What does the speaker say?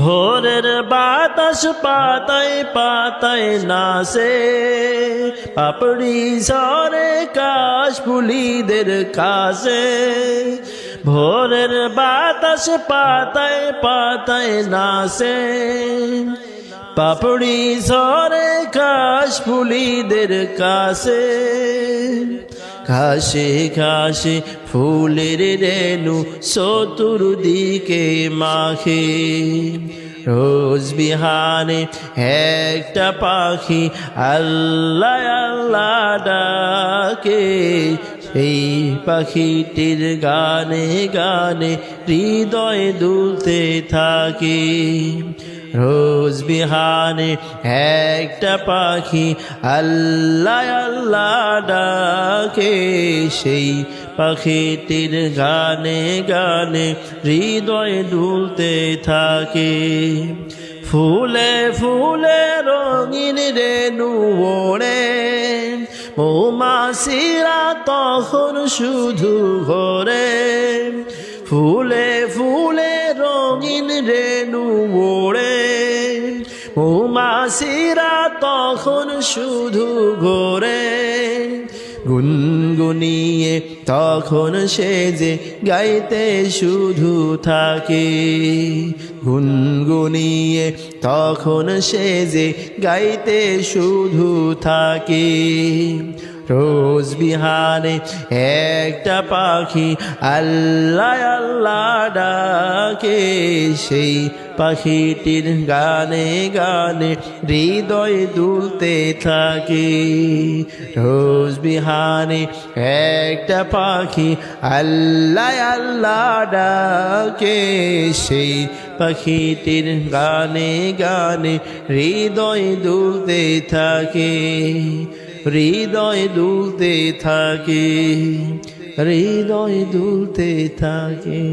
ভোরের বাতাস পাতায় পাতায় নাচে, পাপড়ি ঝরে কাশ ফুলিদের কাছে। ভোরের বাতাস পাতায় পাতায় নাচে, পাপড়ি ঝরে কাশ ফুলিদের কাছে। ঘাসে ঘাসে ফুলের রেণু চতুর্দিকে মাখে, রোজ বিহানে একটা পাখি আল্লাহ আল্লাহ ডাকে। এই পাখিটির গানে গানে হৃদয় দুলতে থাকে। রোজ বিহানে একটা পাখি আল্লাহ আল্লাহ ডাকে, সেই পাখিটির গানে গানে হৃদয় দুলতে থাকে। ফুলে ফুলে রঙিন রেণু ওড়ে, মৌমাছিরা তখন শুধু ঘোরে। ফুলে ফুলে রঙিন রেণু ওড়ে, মৌমাছিরা তখন শুধু ঘোরে। গুনগুনিয়ে তখন সে যে গাইতে শুধু থাকে, গুনগুনিয়ে তখন সে যে গাইতে শুধু থাকে। রোজ বিহানে একটা পাখি আল্লাহ আল্লাহ ডাকে, সেই পাখিটির গানে গানে হৃদয় দুলতে থাকে। রোজ বিহানে একটা পাখি আল্লাহ আল্লাহ ডাকে, সেই পাখিটির গানে গানে হৃদয় দুলতে থাকে। হৃদয় দুলতে থাকে, হৃদয় দুলতে থাকে।